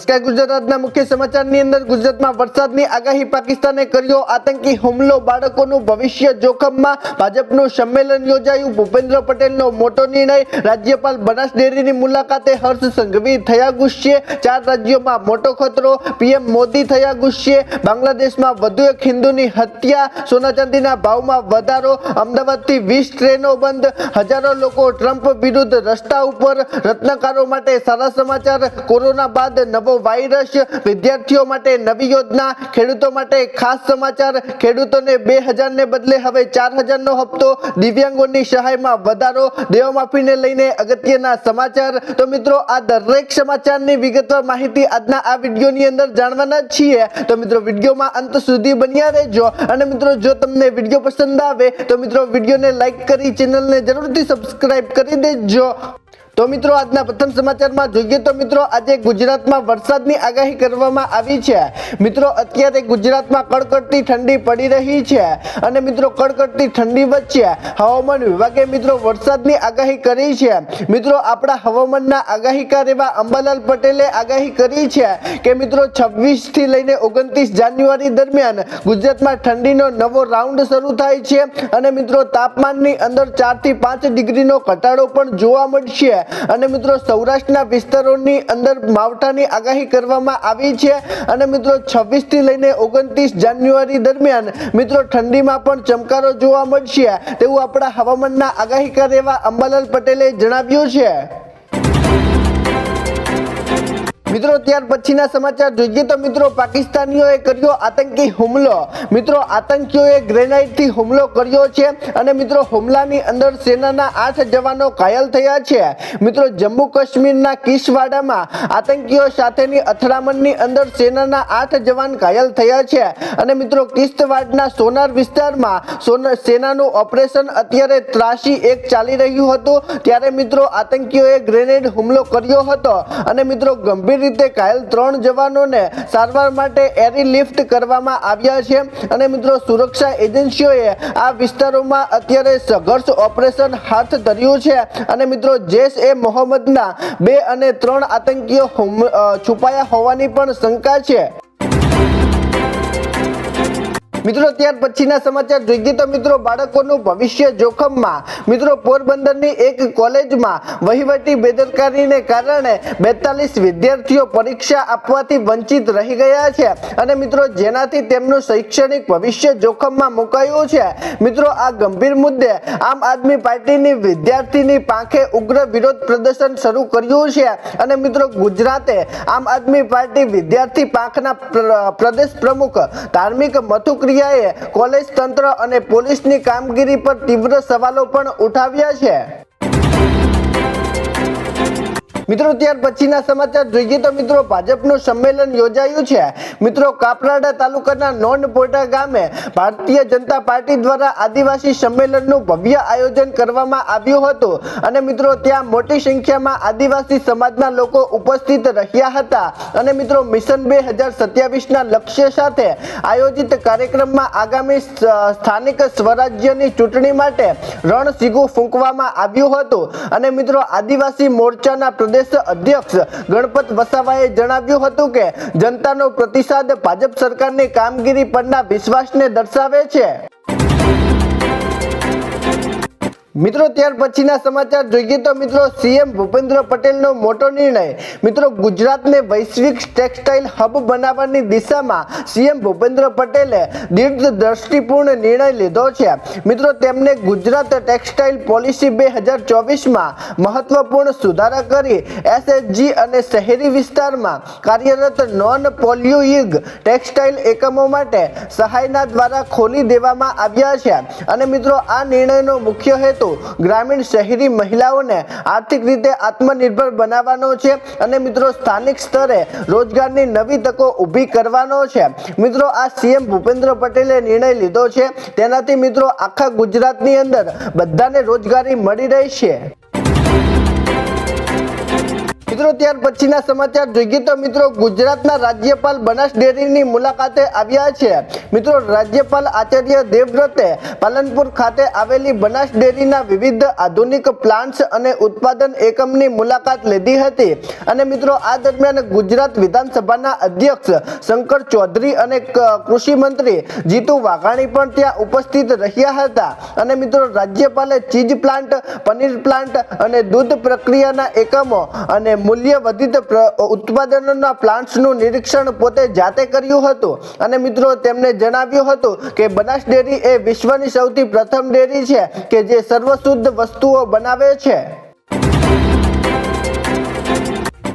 નમસ્કાર ગુજરાતના મુખ્ય સમાચારની અંદર ગુજરાતમાં વરસાદની આગાહી પાકિસ્તાને કર્યો આતંકી હુમલો બાળકોનું ભવિષ્ય જોખમમાં ભાજપનું સંમેલન યોજાયું ભૂપેન્દ્ર પટેલનો મોટો નિર્ણય રાજ્યપાલ બનાસ ડેરીની મુલાકાતે હર્ષ સંઘવી થયા ગુસ્સે 4 રાજ્યોમાં મોટો ખતરો પીએમ મોદી થયા ગુસ્સે બાંગ્લાદેશમાં વધુ એક હિન્દુની હત્યા સોના ચાંદીના ભાવમાં વધારો અમદાવાદથી 20 ટ્રેનો બંધ હજારો લોકો ટ્રમ્પ વિરુદ્ધ રસ્તા ઉપર રત્નકારો માટે સારા સમાચાર કોરોના બાદ નવો વાયરસ વિદ્યાર્થીઓ માટે નવી યોજના ખેડૂતો માટે ખાસ સમાચાર ખેડૂતોને 2000 ને બદલે હવે 4000 નો હપ્તો દિવ્યાંગોની સહાયમાં વધારો દેવમાફીને લઈને અગત્યના સમાચાર તો મિત્રો આ દરેક સમાચારની વિગતવાર માહિતી આજના આ વિડિયોની અંદર જાણવાના છીએ તો મિત્રો વિડિયોમાં અંત સુધી બન્યા રહેજો અને મિત્રો જો તમને વિડિયો પસંદ આવે તો મિત્રો વિડિયોને લાઈક કરી ચેનલને જરૂરથી સબસ્ક્રાઇબ કરી દેજો તો મિત્રો આજના પ્રથમ સમાચારમાં જોઈએ તો મિત્રો આજે ગુજરાતમાં વરસાદની આગાહી કરવામાં આવી છે મિત્રો અત્યારે ગુજરાતમાં કડકડતી ઠંડી પડી રહી છે અને મિત્રો કડકડતી ઠંડી વચ્ચે હવામાન વિભાગે મિત્રો વરસાદની આગાહી કરી છે મિત્રો આપણા હવામાનના આગાહીકાર એવા અંબાલાલ પટેલે આગાહી કરી છે કે મિત્રો 26 થી લઈને 29 જાન્યુઆરી દરમિયાન ગુજરાતમાં ઠંડીનો નવો રાઉન્ડ શરૂ થાય છે અને મિત્રો તાપમાનની અંદર 4 થી 5 ડિગ્રીનો ઘટાડો પણ જોવા મળશે અને મિત્રો સૌરાષ્ટ્રના વિસ્તારોની અંદર માવઠાની આગાહી કરવામાં આવી છે અને મિત્રો 26 થી લઈને 29 જાન્યુઆરી દરમિયાન મિત્રો ઠંડીમાં પણ ચમકારો જોવા મળશે તેવું આપણા હવામાનના આગાહીકાર એવા અંબાલાલ પટેલે જણાવ્યું છે મિત્રો ત્યાર પછીના સમાચાર જોઈએ તો મિત્રો પાકિસ્તાનીઓએ કર્યો આતંકી હુમલો મિત્રો આતંકીઓએ ગ્રેનાઇડથી હુમલો કર્યો છે અને મિત્રો હુમલાની અંદર સેનાના 8 જવાનો ઘાયલ થયા છે મિત્રો જમ્મુ કાશ્મીરના કિશવાડામાં આતંકીઓ સાથેની અથડામણની અંદર સેનાના 8 જવાન ઘાયલ થયા છે અને મિત્રો કિશ્તવાડના સોનાર વિસ્તારમાં સેનાનું ઓપરેશન અત્યારે ત્રાસી એક ચાલી રહ્યું હતું ત્યારે મિત્રો આતંકીઓએ ગ્રેનેડ હુમલો કર્યો હતો અને મિત્રો ગંભીર રીતે ઘાયલ 3 જવાનોને સારવાર માટે એરલિફ્ટ કરવામાં આવ્યા છે અને મિત્રો સુરક્ષા એજન્સીઓએ આ વિસ્તારોમાં અત્યારે સંઘર્ષ ઓપરેશન હાથ ધર્યું છે અને મિત્રો જૈશ-એ-મોહમ્મદના 2 અને 3 આતંકીઓ છુપાયા હોવાની પણ શંકા છે મિત્રો ત્યાર પછીના સમાચાર જોઈએ તો મિત્રો બાળકોનું ભવિષ્ય જોખમમાં મિત્રો પોરબંદરની એક કોલેજમાં વહીવટી બેદરકારીને કારણે 42 વિદ્યાર્થીઓ પરીક્ષા આપવાથી વંચિત રહી ગયા છે અને મિત્રો જેનાથી તેમનું શૈક્ષણિક ભવિષ્ય જોખમમાં મુકાયું છે મિત્રો આ ગંભીર મુદ્દે આમ આદમી પાર્ટીની વિદ્યાર્થીની પાંખે ઉગ્ર વિરોધ પ્રદર્શન શરૂ કર્યું છે અને મિત્રો ગુજરાતે આમ આદમી પાર્ટી વિદ્યાર્થી પાંખના પ્રદેશ પ્રમુખ ધાર્મિક મથુક કોલેજ તંત્ર અને પોલીસની કામગીરી પર તીવ્ર સવાલો પણ ઉઠાવ્યા છે મિત્રો ત્યાર પછીના સમાચાર જોઈએ તો મિત્રો ભાજપનું સંમેલન યોજાયું છે મિત્રો કાપરાડા તાલુકાના નોનપોટા ગામે ભારતીય જનતા પાર્ટી દ્વારા આદિવાસી સંમેલનનું ભવ્ય આયોજન કરવામાં આવ્યું હતું અને મિત્રો ત્યાં મોટી સંખ્યામાં આદિવાસી સમાજના લોકો ઉપસ્થિત રહ્યા હતા અને મિત્રો મિશન 2027ના લક્ષ્ય સાથે આયોજિત કાર્યક્રમમાં આગામી સ્થાનિક સ્વરાજ્યની ચૂંટણી માટે રણસીગું ફૂંકવામાં આવ્યું હતું અને મિત્રો આદિવાસી મોરચાના પ્રદેશ અધ્યક્ષ ગણપત વસાવાએ જણાવ્યું હતું કે જનતાનો પ્રતિસાદ ભાજપ સરકારની કામગીરી પરના વિશ્વાસને દર્શાવે છે મિત્રો ત્યાર પછીના સમાચાર જોઈએ તો મિત્રો સીએમ ભૂપેન્દ્ર પટેલનો મોટો નિર્ણય મિત્રો ગુજરાતને વૈશ્વિક ટેક્સટાઇલ હબ બનાવવાની દિશામાં સીએમ ભૂપેન્દ્ર પટેલે દીર્ઘદ્રષ્ટિપૂર્ણ નિર્ણય લીધો છે મિત્રો તેમણે ગુજરાત ટેક્સટાઇલ પોલિસી 2024માં મહત્વપૂર્ણ સુધારા કરી એસએચજી અને શહેરી વિસ્તારમાં કાર્યરત નોન પોલ્યુઇંગ ટેક્સટાઇલ એકમો માટે સહાયના દ્વારા ખોલી દેવામાં આવ્યા છે અને મિત્રો આ નિર્ણયનો મુખ્ય હેતુ ગ્રામીણ શહેરી મહિલાઓને આર્થિક રીતે આત્મનિર્ભર બનાવવાનો છે અને મિત્રો સ્થાનિક સ્તરે રોજગારની નવી તકો ઊભી કરવાનો છે મિત્રો આ સીએમ ભૂપેન્દ્ર પટેલે નિર્ણય લીધો છે તેનાથી મિત્રો આખા ગુજરાતની અંદર બધાને રોજગારી મળી રહેશે મિત્રો ત્યાર પછીના સમાચાર જોઈએ તો મિત્રો ગુજરાતના રાજ્યપાલ બનાસ ડેરીની મુલાકાતે આવ્યા છે। મિત્રો રાજ્યપાલ આચાર્ય દેવવ્રતે પાલનપુર ખાતે આવેલી બનાસ ડેરીના વિવિધ આધુનિક પ્લાન્ટ્સ અને ઉત્પાદન એકમની મુલાકાત લીધી હતી અને મિત્રો આ દરમિયાન ગુજરાત વિધાનસભાના અધ્યક્ષ શંકર ચૌધરી અને કૃષિ મંત્રી જીતુ વાઘાણી પણ ત્યાં ઉપસ્થિત રહ્યા હતા અને મિત્રો રાજ્યપાલે ચીજ પ્લાન્ટ, પનીર પ્લાન્ટ અને દૂધ પ્રક્રિયાના એકમો અને મૂલ્ય વર્ધિત ઉત્પાદનોના પ્લાન્ટ્સનું નિરીક્ષણ પોતે જાતે કર્યું હતું અને મિત્રો તેમણે જણાવ્યું હતું કે બનાસ ડેરી એ વિશ્વની સૌથી પ્રથમ ડેરી છે કે જે સર્વશુદ્ધ વસ્તુઓ બનાવે છે।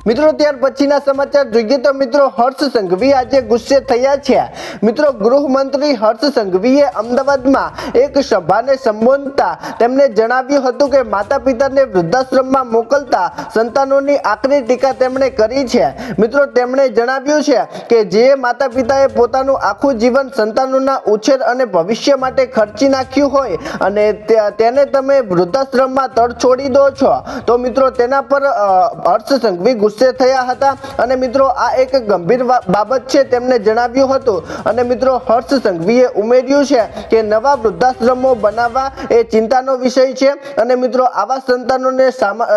મિત્રો ત્યાર પછીના સમાચાર જોઈએ તો મિત્રો હર્ષ સંઘવી આજે ગુસ્સે થયા છે। મિત્રો ગૃહમંત્રી હર્ષ સંઘવીએ અમદાવાદમાં એક સભાને સંબોધતા તેમણે જણાવ્યું હતું કે માતા પિતાને વૃદ્ધાશ્રમમાં મોકલતા સંતાનોની આકરી ટીકા તેમણે કરી છે। મિત્રો તેમણે જણાવ્યું છે કે જે માતા પિતાએ પોતાનું આખું જીવન સંતાનોના ઉછેર અને ભવિષ્ય માટે ખર્ચી નાખ્યું હોય અને તેને તમે વૃદ્ધાશ્રમમાં તડ છોડી દો છો તો મિત્રો તેના પર હર્ષ સંઘવી ગુસ્સે થયા હતા અને મિત્રો આ એક ગંભીર બાબત છે તેમણે જણાવ્યું હતું અને મિત્રો હર્ષ સંઘવીએ ઉમેર્યું છે કે નવા વૃદ્ધાશ્રમો બનાવવા એ ચિંતાનો વિષય છે અને મિત્રો આવા સંતાનોને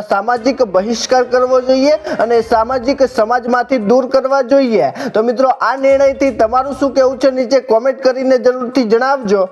સામાજિક બહિષ્કાર કરવો જોઈએ અને સામાજિક સમાજમાંથી દૂર કરવા જોઈએ। તો મિત્રો આ નિર્ણયથી તમારું શું કહેવું છે નીચે કોમેન્ટ કરીને જરૂરથી જણાવજો।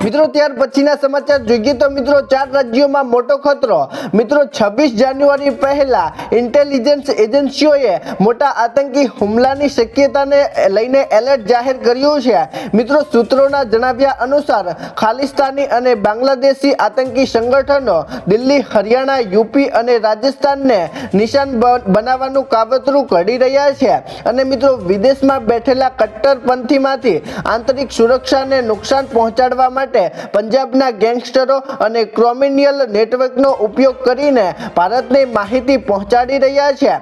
મિત્રો ત્યાર પછીના સમાચાર જોઈએ તો મિત્રો 4 રાજ્યોમાં મોટો ખતરો। મિત્રો 26 જાન્યુઆરી પહેલા ઇન્ટેલિજન્સ એજન્સીઓએ મોટા આતંકી હુમલાની શક્યતાને લઈને એલર્ટ જાહેર કર્યું છે। મિત્રો સૂત્રોના જણાવ્યા અનુસાર ખાલિસ્તાની અને બાંગ્લાદેશી આતંકી સંગઠનો દિલ્હી, હરિયાણા, યુપી અને રાજસ્થાનને નિશાન બનાવવાનું કાવતરું ઘડી રહ્યા છે અને મિત્રો વિદેશમાં બેઠેલા કટ્ટરપંથીમાંથી આંતરિક સુરક્ષાને નુકસાન પહોંચાડવા માટે પંજાબના ગેંગસ્ટરો અને ક્રિમિનલ નેટવર્કનો ઉપયોગ કરીને ભારતને માહિતી પહોંચાડી રહ્યા છે।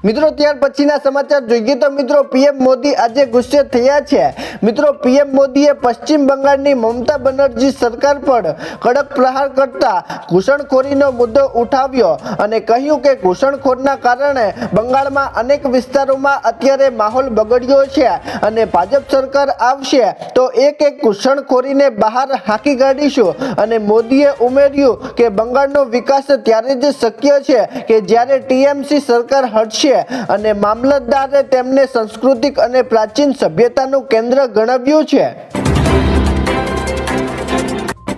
મિત્રો ત્યાર પછીના સમાચાર જોઈએ તો મિત્રો પીએમ મોદી આજે ગુસ્સે થયા છે। મિત્રો પીએમ મોદીએ પશ્ચિમ બંગાળની મમતા બેનર્જી સરકાર પર કડક પ્રહાર કરતા ઘૂસણખોરીનો મુદ્દો ઉઠાવ્યો અને કહ્યું કે ઘૂસણખોરના કારણે બંગાળમાં અનેક વિસ્તારોમાં અત્યારે માહોલ બગડ્યો છે અને ભાજપ સરકાર આવશે તો એક ઘૂસણખોરીને બહાર હાંકી કાઢીશું અને મોદીએ ઉમેર્યું કે બંગાળનો વિકાસ ત્યારે જ શક્ય છે કે જ્યારે ટીએમસી સરકાર હટશે અને મામલતદારે તેમને સાંસ્કૃતિક અને પ્રાચીન સભ્યતાનું કેન્દ્ર ગણાવ્યું છે।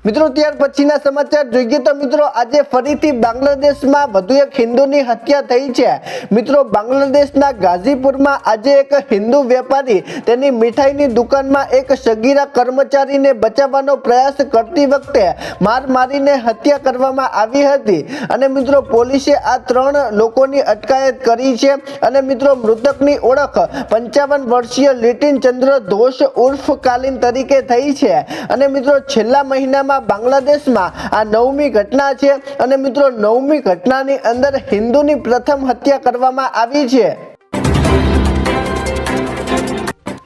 મિત્રો ત્યાર પછીના સમાચાર જોઈએ તો મિત્રો આજે ફરીથી બાંગ્લાદેશમાં વધુ એક હિન્દુની હત્યા થઈ છે। મિત્રો બાંગ્લાદેશના ગાઝીપુરમાં આજે એક હિન્દુ વેપારી તેની મીઠાઈની દુકાનમાં એક સગીરા કર્મચારીને બચાવવાનો પ્રયાસ કરતી વખતે માર મારીને હત્યા કરવામાં આવી હતી અને મિત્રો પોલીસે આ 3 લોકોની અટકાયત કરી છે અને મિત્રો મૃતકની ઓળખ 55 વર્ષીય લીટિન ચંદ્ર ઘોષ ઉર્ફ કાલીન તરીકે થઈ છે અને મિત્રો છેલ્લા મહિનામાં બાંગ્લાદેશમાં આ 9મી ઘટના છે અને મિત્રો 9મી ઘટનાની અંદર હિન્દુની પ્રથમ હત્યા કરવામાં આવી છે।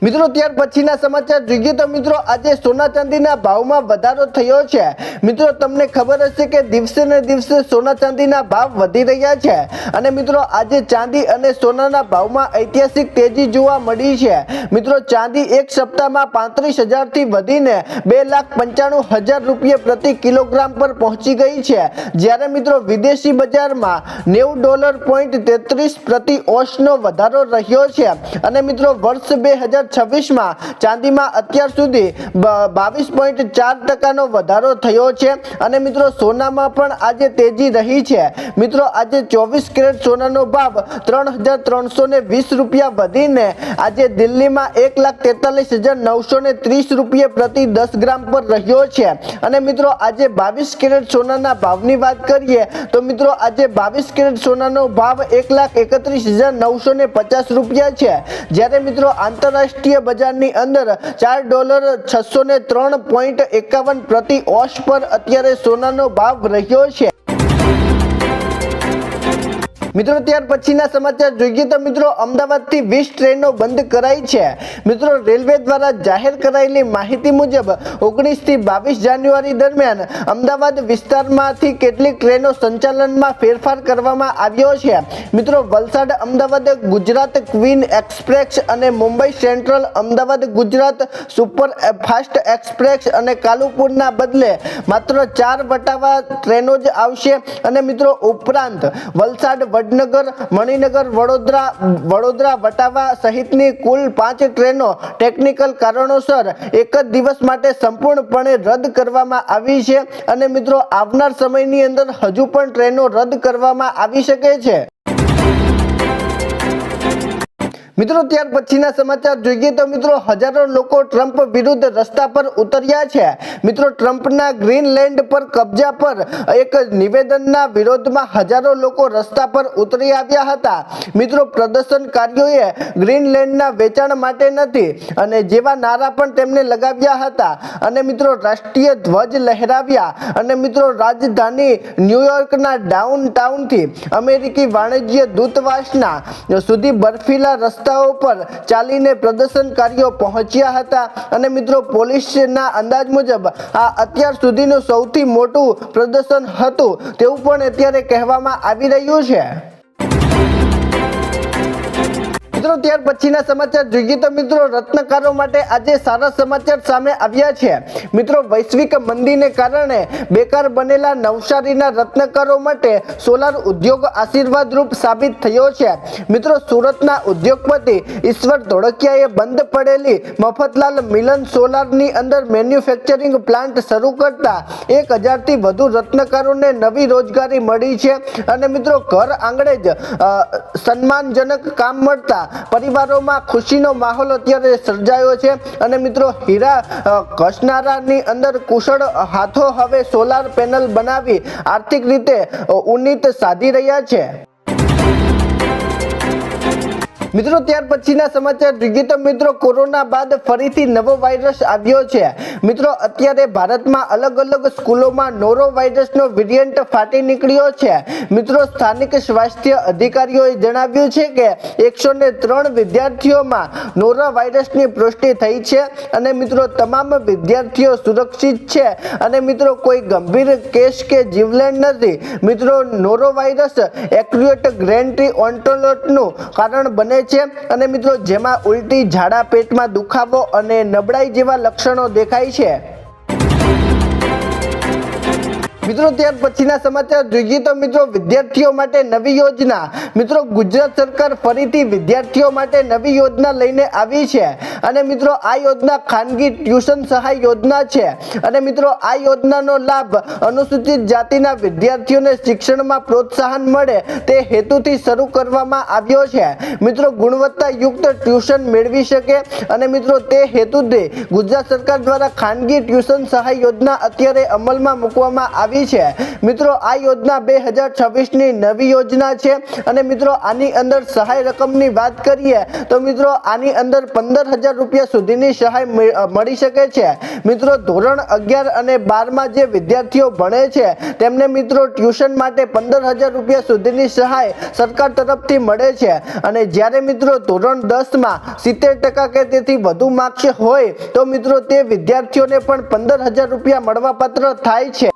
મિત્રો ત્યાર પછીના સમાચાર જોઈએ તો મિત્રો આજે સોના ચાંદીના ભાવમાં વધારો થયો છે। મિત્રો તમને ખબર હશે કે દિવસે ને દિવસે સોના ચાંદીના ભાવ વધી રહ્યા છે અને મિત્રો આજે ચાંદી અને સોનાના ભાવમાં ઐતિહાસિક તેજી જોવા મળી છે। મિત્રો ચાંદી એક સપ્તાહમાં 35,000 થી વધીને 2,95,000 રૂપિયા પ્રતિ કિલોગ્રામ પર પહોંચી ગઈ છે જ્યારે મિત્રો વિદેશી બજારમાં $90.33 પ્રતિ ઓંસનો વધારો રહ્યો છે અને મિત્રો વર્ષ 2026માં ચાંદીમાં અત્યાર સુધી 22.4% વધારો થયો છે અને મિત્રો સોનામાં પણ આજે તેજી રહી છે। મિત્રો આજે 24 કેરેટ સોનાનો ભાવ 3,320 રૂપિયા વધીને આજે દિલ્હીમાં 1,43,930 રૂપિયા પ્રતિ 10 ગ્રામ પર રહ્યો છે અને મિત્રો આજે 22 કેરેટ સોનાના ભાવની વાત કરીએ તો મિત્રો આજે 22 કેરેટ સોનાનો ભાવ 1,31,950 રૂપિયા છે જ્યારે મિત્રો આંતરરાષ્ટ્રીય બજારની અંદર $4,603.51 પ્રતિ ઓંસ પર અત્યારે સોનાનો ભાવ રહ્યો છે। મિત્રો ત્યાર પછીના સમાચાર જોઈએ તો મિત્રો અમદાવાદથી 20 ટ્રેનો બંધ કરાઈ છે। મિત્રો રેલવે દ્વારા જાહેર કરાયેલી માહિતી મુજબ 19 થી 22 જાન્યુઆરી દરમિયાન અમદાવાદ વિસ્તારમાંથી કેટલીક ટ્રેનો સંચાલનમાં ફેરફાર કરવામાં આવ્યો છે। મિત્રો વલસાડ અમદાવાદ ગુજરાત ક્વીન એક્સપ્રેસ અને Mumbai central Ahmedabad Gujarat super fast express અને કાલુપુરના બદલે માત્ર 4 વટાવા ટ્રેનો જ આવશે અને મિત્રો ઉપરાંત વલસાડ વડનગર મણિનગર વડોદરા વટાવા સહિતની કુલ 5 ટ્રેનો ટેકનિકલ કારણોસર એક જ દિવસ માટે સંપૂર્ણપણે રદ કરવામાં આવી છે અને મિત્રો આવનાર સમયની અંદર હજુ પણ ટ્રેનો રદ કરવામાં આવી શકે છે। મિત્રો ત્યાર પછીના સમાચાર જોઈએ તો મિત્રો હજારો લોકો ટ્રમ્પ વિરુદ્ધ રસ્તા પર ઉતર્યા છે। મિત્રો ટ્રમ્પના ગ્રીનલેન્ડ પર કબજા પર એક નિવેદનના વિરોધમાં હજારો લોકો રસ્તા પર ઉતરી આવ્યા હતા। મિત્રો પ્રદર્શનકારીઓએ ગ્રીનલેન્ડના વેચાણ માટે નથી અને જેવા નારા પણ તેમને લગાવ્યા હતા અને મિત્રો રાષ્ટ્રીય ધ્વજ લહેરાવ્યા અને મિત્રો રાજધાની ન્યુયોર્કના ડાઉનટાઉનથી અમેરિકી વાણિજ્ય દૂતાવાસના સુધી બર્ફીલા રસ્તા પર ચાલીને પ્રદર્શનકારીઓ પહોંચ્યા હતા અને મિત્રો પોલીસના અંદાજ મુજબ આ અત્યાર સુધીનું સૌથી મોટું પ્રદર્શન હતું તેવું પણ અત્યારે કહેવામાં આવી રહ્યું છે। મિત્રો ત્યાર પછીના સમાચાર જોઈએ તો મિત્રો રત્નકારો માટે આજે સારા સમાચાર સામે આવ્યા છે। મિત્રો વૈશ્વિક મંદીને કારણે બેકાર બનેલા નવસારીના રત્નકારો માટે સોલાર ઉદ્યોગ આશીર્વાદરૂપ સાબિત થયો છે। મિત્રો સુરતના ઉદ્યોગપતિ ઈશ્વર ધોળકિયાએ બંધ પડેલી મફતલાલ મિલન સોલારની અંદર મેન્યુફેક્ચરિંગ પ્લાન્ટ શરૂ કરતા 1000 થી વધુ રત્નકારોને નવી રોજગારી મળી છે અને મિત્રો ઘર આંગણે જ સન્માનજનક કામ મળતા પરિવારોમાં ખુશીનો માહોલ અત્યારે સર્જાયો છે અને મિત્રો હીરા ઘસનારાની અંદર કુશળ હાથો હવે સોલાર પેનલ બનાવી આર્થિક રીતે ઉન્નતિ સાધી રહ્યા છે। મિત્રો ત્યાર પછીના સમાચાર જોઈએ તો મિત્રો કોરોના બાદ ફરીથી નવો વાયરસ આવ્યો છે। મિત્રો અત્યારે ભારતમાં અલગ અલગ સ્કૂલોમાં નોરો વાયરસનો વેરિયન્ટ ફાટી નીકળ્યો છે। મિત્રો સ્થાનિક સ્વાસ્થ્ય અધિકારીઓએ જણાવ્યું છે કે 103 વિદ્યાર્થીઓમાં નોરો વાયરસની પુષ્ટિ થઈ છે અને મિત્રો તમામ વિદ્યાર્થીઓ સુરક્ષિત છે અને મિત્રો કોઈ ગંભીર કેસ કે જીવલેણ નથી। મિત્રો નોરો વાયરસ એક્યુટ ગ્રેન્ટ્રી ઓન્ટોલોટનું કારણ બને છે અને મિત્રો જેમાં ઉલટી ઝાડા પેટમાં દુખાવો અને નબળાઈ જેવા લક્ષણો દેખાય છે। મિત્રો ત્યાર પછીના સમાચાર જોઈએ તો મિત્રો વિદ્યાર્થીઓ માટે નવી યોજના। મિત્રો ગુજરાત સરકાર ફરીથી વિદ્યાર્થીઓ માટે નવી યોજના લઈને આવી છે અને મિત્રો આ યોજના ખાનગી ટ્યુશન સહાય યોજના છે અને મિત્રો આ યોજનાનો લાભ અનુસૂચિત જાતિના વિદ્યાર્થીઓને શિક્ષણમાં પ્રોત્સાહન મળે તે હેતુથી શરૂ કરવામાં આવ્યો છે। મિત્રો ગુણવત્તાયુક્ત ટ્યુશન મેળવી શકે અને મિત્રો તે હેતુથી ગુજરાત સરકાર દ્વારા ખાનગી ટ્યુશન સહાય યોજના અત્યારે અમલમાં મૂકવામાં આવી છે। મિત્રો આ યોજના 2026 ની નવી યોજના છે અને મિત્રો આની અંદર સહાય રકમની વાત કરીએ તો મિત્રો આની અંદર 15,000 રૂપિયા સુધીની સહાય મળી શકે છે। મિત્રો ધોરણ 11 અને 12 માં જે વિદ્યાર્થીઓ ભણે છે તેમને મિત્રો ટ્યુશન માટે 15,000 રૂપિયા સુધીની સહાય સરકાર તરફથી મળે છે અને જ્યારે મિત્રો ધોરણ 10 માં 70% કે તેથી વધુ માર્ક્સ હોય તો મિત્રો તે વિદ્યાર્થીઓને પણ 15,000 રૂપિયા મળવાપાત્ર થાય છે।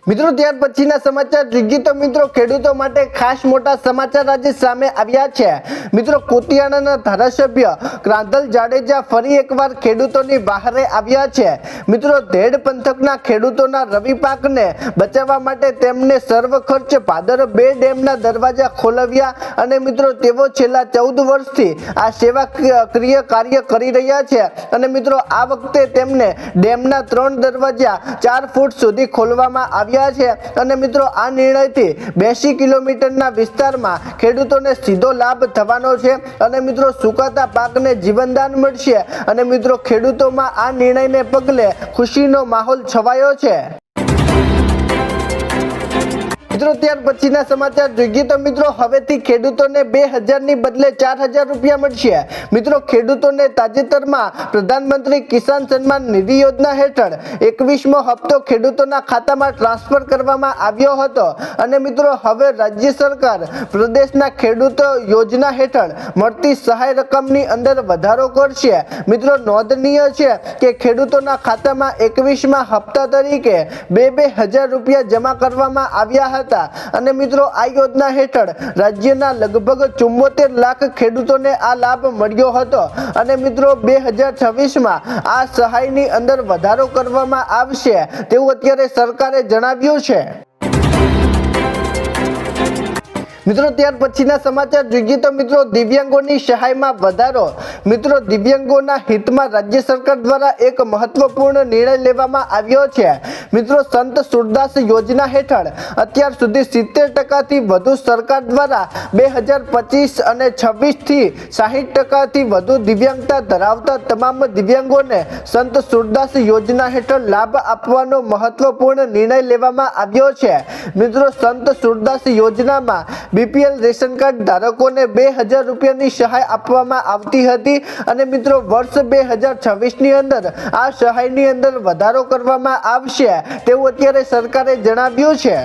મિત્રો ત્યાર પછીના સમાચાર જોઈએ તો મિત્રો ખેડૂતો માટે ખાસ મોટા સમાચાર આજે સામે આવ્યા છે। મિત્રો કુતિયાણાના ધારાસભ્ય ક્રાંતલ જાડેજા ફરી એકવાર ખેડૂતોની બહારે આવ્યા છે। મિત્રો ધેડ પંથકના ખેડૂતોના રવિ પાકને બચાવવા માટે તેમને સર્વ ખર્ચ ભાદર 2 ડેમના દરવાજા ખોલવ્યા અને મિત્રો તેઓ છેલ્લા 14 વર્ષથી આ સેવાકીય કાર્ય કરી રહ્યા છે અને મિત્રો આ વખતે તેમને ડેમના 3 દરવાજા 4 ફૂટ સુધી ખોલવામાં આવ્યા છે અને મિત્રો આ નિર્ણયથી 80 કિલોમીટરના વિસ્તારમાં ખેડૂતોને સીધો લાભ થવાનો છે અને મિત્રો સુકાતા પાકને જીવનદાન મળશે અને મિત્રો ખેડૂતોમાં આ નિર્ણયને પગલે ખુશીનો માહોલ છવાયો છે। મિત્રો ત્યાર પછીના સમાચાર જોઈએ તો મિત્રો હવેથી ખેડૂતોને 2000 ની બદલે 4000 રૂપિયા મળશે। મિત્રો ખેડૂતોને તાજેતરમાં પ્રધાનમંત્રી કિસાન સન્માન નિધિ યોજના હેઠળ 21મો હપ્તો ખેડૂતોના ખાતામાં ટ્રાન્સફર કરવામાં આવ્યો હતો અને મિત્રો હવે રાજ્ય સરકાર પ્રદેશના ખેડૂતો યોજના હેઠળ મળતી સહાય રકમની અંદર વધારો કરશે। મિત્રો નોંધનીય છે કે ખેડૂતોના ખાતામાં 21મા હપ્તા તરીકે 2000 રૂપિયા જમા કરવામાં આવ્યા હતા અને મિત્રો આ યોજના હેઠળ રાજ્યના લગભગ 74 લાખ ખેડૂતોને આ લાભ મળ્યો હતો અને મિત્રો 2026માં આ સહાયની અંદર વધારો કરવામાં આવશે તેવું અત્યારે સરકારે જણાવ્યું છે। મિત્રો ત્યાર પછીના સમાચાર જોઈએ તો મિત્રો દિવ્યાંગોની સહાયમાં વધારો। મિત્રો દિવ્યાંગોના હિતમાં રાજ્ય સરકાર દ્વારા એક મહત્વપૂર્ણ નિર્ણય લેવામાં આવ્યો છે। મિત્રો સંત સુરદાસ યોજના હેઠળ અત્યાર સુધી 70% થી વધુ સરકાર દ્વારા 2025 અને 26 થી 60% થી વધુ દિવ્યાંગતા ધરાવતા તમામ દિવ્યાંગોને સંત સુરદાસ યોજના હેઠળ લાભ આપવાનો મહત્વપૂર્ણ નિર્ણય લેવામાં આવ્યો છે। મિત્રો સંત સુરદાસ યોજનામાં બીપીએલ રેશન કાર્ડ ધારકોને 2000 રૂપિયાની સહાય આપવામાં આવતી હતી અને મિત્રો વર્ષ 2026ની અંદર આ સહાયની અંદર વધારો કરવામાં આવશે તેવું અત્યારે સરકારે જણાવ્યું છે।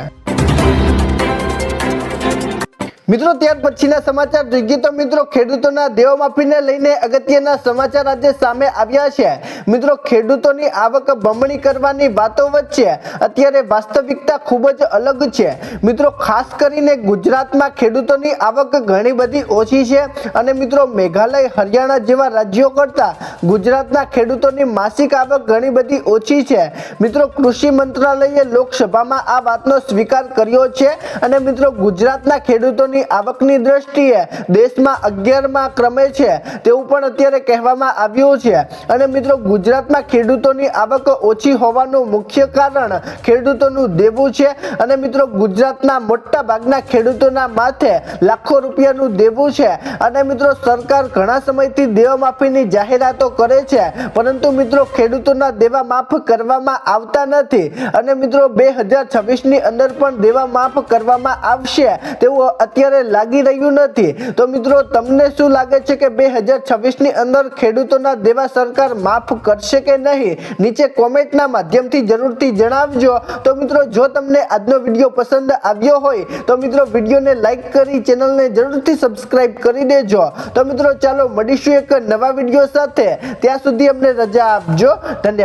મિત્રો ત્યાર પછીના સમાચાર જોઈએ તો મિત્રો ખેડૂતોના દેવમાફીને લઈને અગત્યના સમાચાર આજે સામે આવ્યા છે। મિત્રો ખેડૂતોની આવક બમણી કરવાની વાતો વચ્ચે અત્યારે વાસ્તવિકતા ખૂબ જ અલગ છે। મિત્રો ખાસ કરીને ગુજરાતમાં ખેડૂતોની આવક ઘણી બધી ઓછી છે અને મિત્રો મેઘાલય હરિયાણા જેવા રાજ્યો કરતાં ગુજરાતના ખેડૂતોની માસિક આવક ઘણી બધી ઓછી છે। મિત્રો કૃષિ મંત્રાલયે લોકસભામાં આ વાતનો સ્વીકાર કર્યો છે અને મિત્રો ગુજરાતના ખેડૂતોની આવકની દ્રષ્ટિએ દેશમાં 11મા ક્રમે છે તેવું પણ અત્યારે કહેવામાં આવ્યું છે અને મિત્રો ગુજરાતમાં ખેડૂતોની આવક ઓછી હોવાનું મુખ્ય કારણ ખેડૂતોનું દેવું છે અને મિત્રો ગુજરાતના મોટા ભાગના ખેડૂતોના માથે લાખો રૂપિયાનું દેવું છે અને મિત્રો સરકાર ઘણા સમયથી દેવા માફીની જાહેરાતો કરે છે પરંતુ મિત્રો ખેડૂતોના દેવા માફ કરવામાં આવતા નથી અને મિત્રો 2026ની અંદર પણ દેવા માફ કરવામાં આવશે તેવું અત્યારે લાગી રહ્યું નથી। તો મિત્રો તમને શું લાગે છે કે 2026ની અંદર ખેડૂતોના દેવા સરકાર માફ કરશે કે નહીં? નીચે કોમેન્ટના માધ્યમથી જરૂરથી જણાવજો। તો મિત્રો જો તમને આજનો વિડીયો પસંદ આવ્યો હોય તો મિત્રો વિડીયોને લાઈક કરી ચેનલને જરૂરથી સબસ્ક્રાઇબ કરી દેજો। તો મિત્રો ચાલો મળીશું એક નવા વિડીયો સાથે, ત્યાં સુધી અમને રજા આપજો। ધન્યવાદ।